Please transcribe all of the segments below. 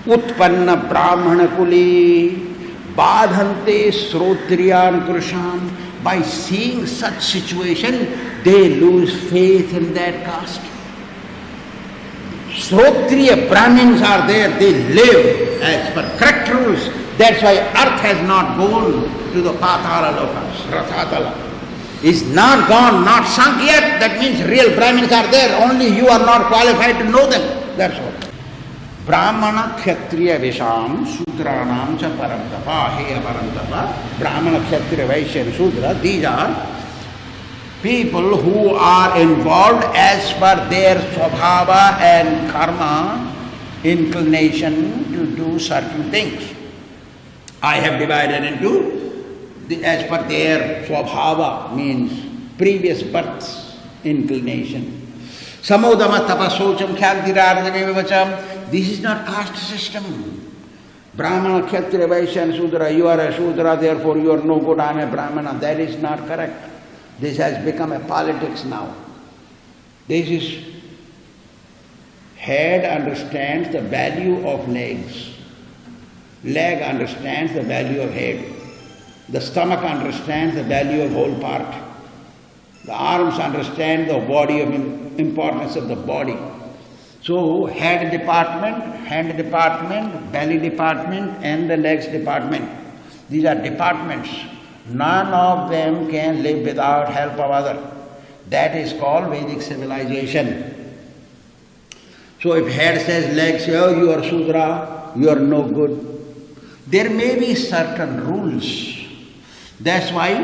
उत्पन्न ब्राह्मण कुली बाधन्ते श्रोत्रियान कृशान. By seeing such situation, they lose faith in that caste. Shrotriya Brahmins are there, they live as per correct rules. That's why earth has not gone to the Patala Lokas, Rathatala. Is not gone, not sunk yet. That means real Brahmins are there, only you are not qualified to know them. That's all. Brahmana Kshatriya Visham Sudranam cha Paramtapa. Hey Paramtapa, Brahmana Kshatriya Vaishya and Sudra, these are people who are involved as per their swabhava and karma, inclination to do certain things. I have divided into as per their swabhava, means previous births, inclination. Samodama tapasocham khyantiraradhamevacham. This is not caste system. Brahmana, Kshatriya, Vaishya and Sudra, you are a Sudra, therefore you are no good, I am a Brahmana. That is not correct. This has become a politics now. This is, head understands the value of legs. Leg understands the value of head. The stomach understands the value of whole part. The arms understand the body of importance of the body. So head department, hand department, belly department and the legs department. These are departments. None of them can live without help of other. That is called Vedic civilization. So if head says legs, oh, you are Sudra, you are no good. There may be certain rules. That's why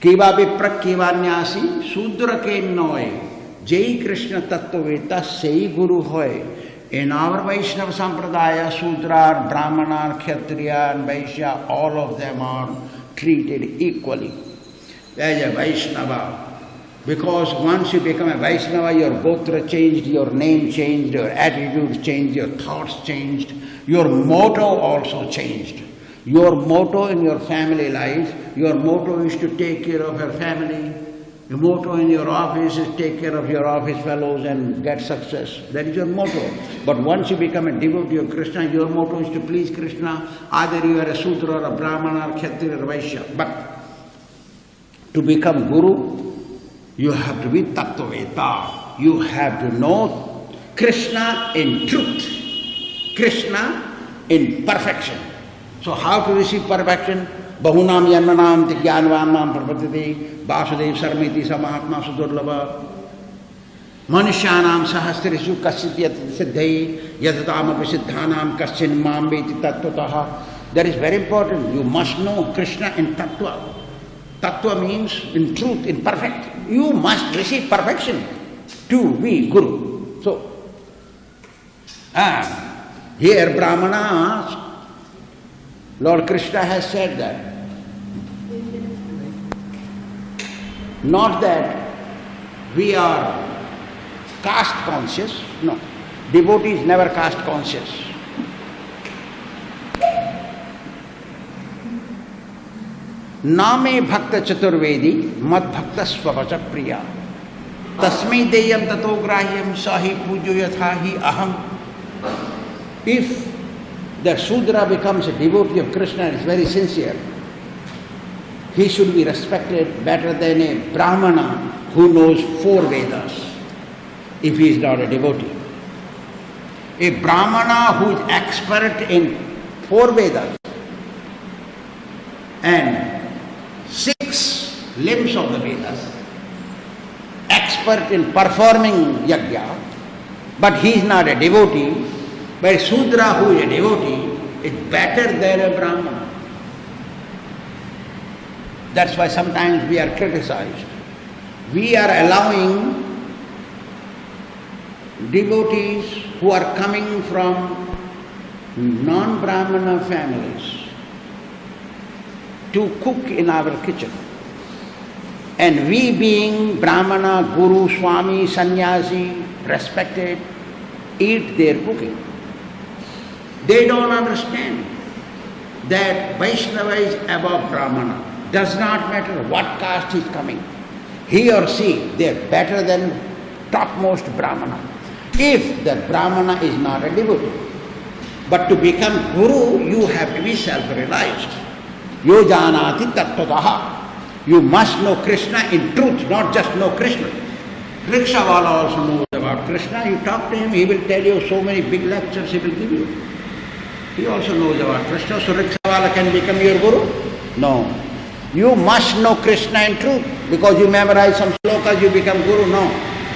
Kiva Vipra Kivanyasi Sudra ke noy Jai Krishna Tattvaveta Sei Guru hoy. In our Vaishnava Sampradaya, Sudra, Brahmana, Kshatriya and Vaishya, all of them are treated equally as a Vaishnava. Because once you become a Vaishnava, your gotra changed, your name changed, your attitude changed, your thoughts changed, your motto also changed. Your motto in your family life, your motto is to take care of your family. Your motto in your office is take care of your office fellows and get success. That is your motto. But once you become a devotee of Krishna, your motto is to please Krishna. Either you are a Sudra or a Brahmana or Kshatriya or Vaishya. But to become Guru, you have to be Tattvaveta. You have to know Krishna in truth. Krishna in perfection. So how to receive perfection? Bahunam Yanmanam Tigyanvanam Prapatiti Vasudev Sarmiti Samahatma Sudurlava Manishyanam Sahasrisu Kasityat Siddhai Yadatam Apisiddhanam Kaschin Mambeti Tattvataha. That is very important. You must know Krishna in Tattva. Tattva means in truth, in perfect. You must receive perfection to be Guru. So, here Brahmanas, Lord Krishna has said that. Not that we are caste conscious, no. Devotee is never caste conscious. Name bhakta chaturvedi mad bhakta swavacha priya tasmai deyam tato grahyam sahi pujo yathahi aham. If the Sudra becomes a devotee of Krishna and is very sincere, he should be respected better than a Brahmana who knows 4 Vedas, if he is not a devotee. A Brahmana who is expert in 4 Vedas and 6 limbs of the Vedas, expert in performing yajna, but he is not a devotee, but a Sudra who is a devotee is better than a Brahmana. That's why sometimes we are criticized. We are allowing devotees who are coming from non-Brahmana families to cook in our kitchen. And we being Brahmana, Guru, Swami, Sannyasi, respected, eat their cooking. They don't understand that Vaishnava is above Brahmana. Does not matter what caste is coming. He or she, they are better than topmost Brahmana. If that Brahmana is not a devotee. But to become Guru, you have to be self-realized. Yo janati tattvataha. You must know Krishna in truth, not just know Krishna. Rickshawala also knows about Krishna. You talk to him, he will tell you so many big lectures he will give you. He also knows about Krishna, so Rickshawala can become your Guru? No. You must know Krishna in truth. Because you memorize some slokas, you become Guru? No.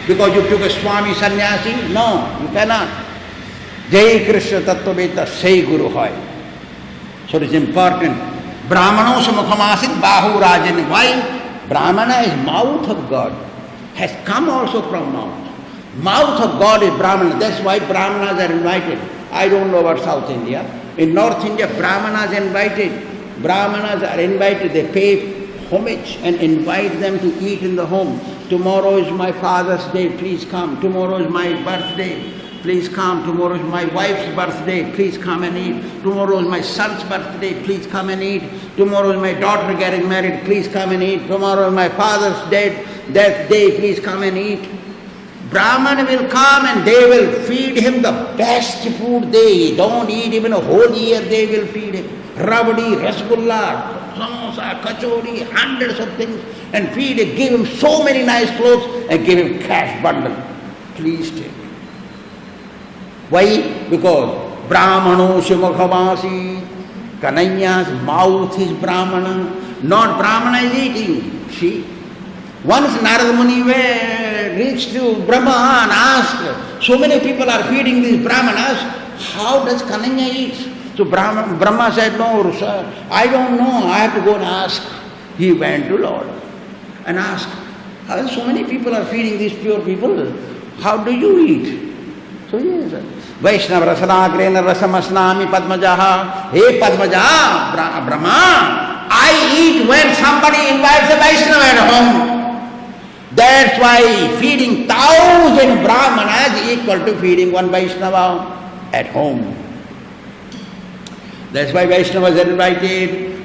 Because you took a Swami sannyasi? No, you cannot. Jai Krishna Tattvaveta, say Guru hoy. So it is important. Brahmano samukhamasit bahu rajan. Why? Brahmana is mouth of God. Has come also from mouth. Mouth of God is Brahmana. That's why Brahmanas are invited. I don't know about South India. In North India, Brahmanas are invited. Brahmanas are invited. They pay homage and invite them to eat in the home. Tomorrow is my father's day, please come. Tomorrow is my birthday, please come. Tomorrow is my wife's birthday, please come and eat. Tomorrow is my son's birthday, please come and eat. Tomorrow is my daughter getting married, please come and eat. Tomorrow is my father's death day, please come and eat. Brahmana will come and they will feed him the best food. They don't eat even a whole year, they will feed him. Rabdi, rasgulla, samosa, kachori, hundreds of things, and feed him, give him so many nice clothes and give him cash bundle. Please take. Why? Because Brahmano Shimukhamasi, Kananya's mouth is Brahmana, not Brahmana is eating. See? Once Narada Muni reached to Brahma and asked, so many people are feeding these Brahmanas, how does Kananya eat? So Brahma said, no, sir, I don't know, I have to go and ask. He went to Lord and asked, so many people are feeding these pure people, how do you eat? So he said, Vaishnava Rasanagrena Rasamasnami Padmajaha. Hey Padmaja, Brahma, I eat when somebody invites a Vaishnava at home. That's why feeding 1,000 Brahmanas is equal to feeding one Vaishnava at home. That's why Vaishnavas are invited.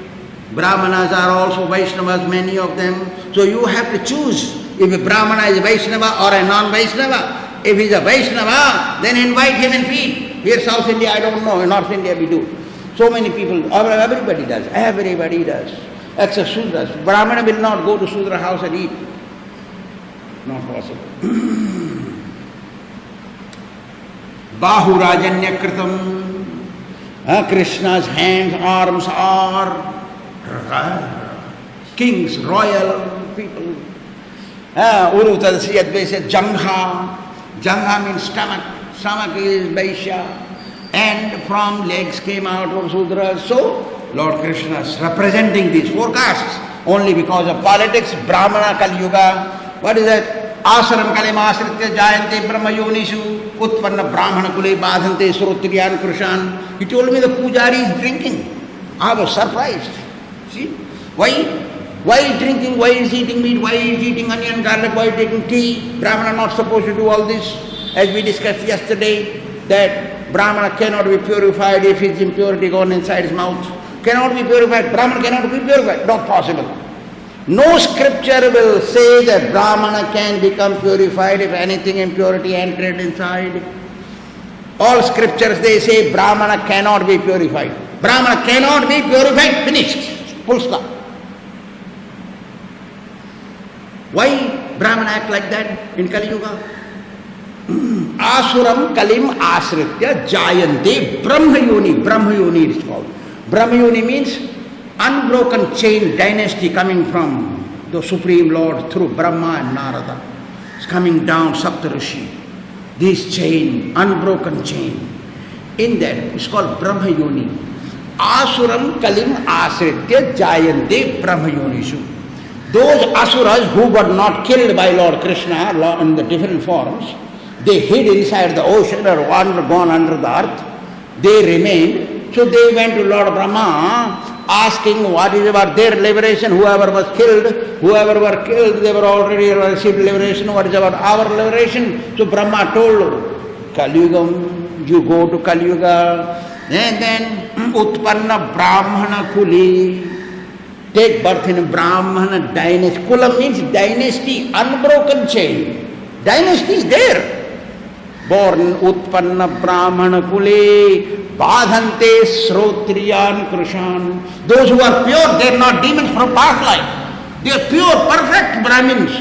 Brahmanas are also Vaishnavas, many of them. So you have to choose if a Brahmana is a Vaishnava or a non-Vaishnava. If he is a Vaishnava, then invite him and feed. Here South India, I don't know. In North India we do. So many people, everybody does. Everybody does. Except Sudras. Brahmana will not go to Sudra house and eat. Not possible. Bahu Rajanya Kritam. Krishna's hands, arms are kings, royal people. Uru Tadasi Advai said Jangha. Jangha means stomach. Stomach is Vaishya. And from legs came out of Sudras. So Lord Krishna is representing these four castes. Only because of politics, Brahmana Kali Yuga. What is that? Asaram kalim asritya jayante brahma yonishu utpanna brahmana kule badhante srotriyan krushan. He told me the pujari is drinking. I was surprised. See? Why is drinking? Why is eating meat? Why is eating onion, garlic? Why is taking tea? Brahmana not supposed to do all this. As we discussed yesterday, that Brahmana cannot be purified if his impurity gone inside his mouth. Cannot be purified. Brahmana cannot be purified. Not possible. No scripture will say that Brahmana can become purified if anything impurity entered inside. All scriptures they say Brahmana cannot be purified. Brahmana cannot be purified, finished. Full stop. Why Brahmana act like that in Kali Yuga? Asuram kalim asritya jayante Brahmayoni. Brahmayoni it is called. Brahmayoni means unbroken chain dynasty coming from the Supreme Lord through Brahma and Narada. It's coming down Saptarishi. This chain, unbroken chain. In that, it's called Brahmayoni. Asuram kalim asritya jayante Brahmayonishu. Those asuras who were not killed by Lord Krishna in the different forms, they hid inside the ocean or gone under the earth. They remained. So they went to Lord Brahma asking what is about their liberation. Whoever was killed, whoever were killed, they were already received liberation. What is about our liberation? So Brahma told, Kali Yuga, you go to Kali Yuga, and then Utpanna Brahmana Kuli. Take birth in a Brahmana dynasty. Kula means dynasty, unbroken chain. Dynasty is there. born utpanna brahmana kule, badhante srotriyan krishan. Those who are pure, they are not demons from past life. They are pure, perfect Brahmins.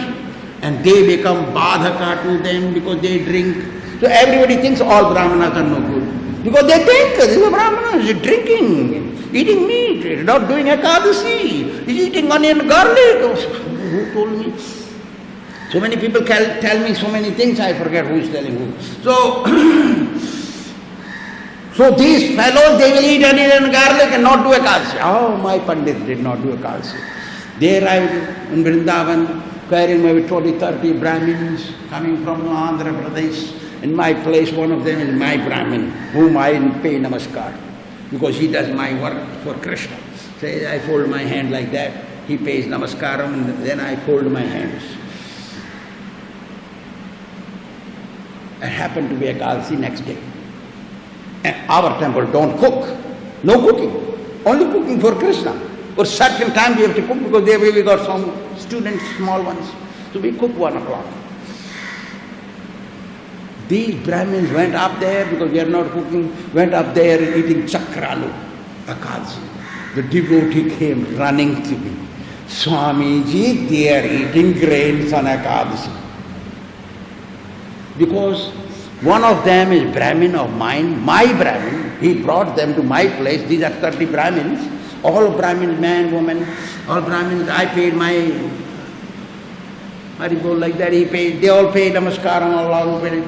And they become badhaka to them because they drink. So everybody thinks all Brahmanas are no good. Because they think, these are Brahmanas, drinking, eating meat, not doing Ekadasi, eating onion, garlic. Who told me? So many people tell me so many things, I forget who is telling who. So these fellows, they will eat onion and garlic and not do Ekadasi. Oh, my Pandit did not do Ekadasi. They arrived in Vrindavan, carrying maybe 20, 30 Brahmins coming from Andhra Pradesh. In my place, one of them is my Brahmin, whom I pay namaskar, because he does my work for Krishna. So I fold my hand like that, he pays namaskaram, and then I fold my hands. It happened to be Ekadasi next day. And our temple don't cook, no cooking, only cooking for Krishna. For certain time we have to cook because there we got some students, small ones. So we cook 1 o'clock. These Brahmins went up there because we are not cooking, went up there eating chakralu, Ekadasi. The devotee came running to me. Swamiji, they are eating grains on Ekadasi. Because one of them is Brahmin of mine, my Brahmin. He brought them to my place. These are 30 Brahmins. All Brahmins, man, woman, all Brahmins. I paid my Haribol like that. He paid. They all paid namaskaram. Allah paid.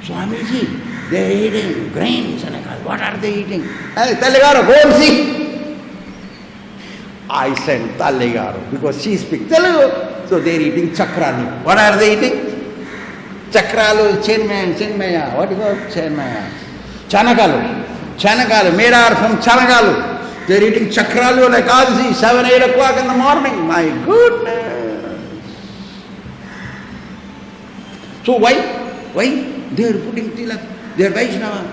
Swamiji, they are eating grains. And I go, what are they eating? Talegaro, go and see. I said Talegaro because she speaks Telugu. So they are eating chakrani. What are they eating? Chakralu, Chenmaya. What is it? Chenmaya. Chanagalu, made are from Chanagalu. They are eating chakralu like Ekadasi, 7, 8 o'clock in the morning. My goodness. So why? They are putting tilak. They are Vaishnava.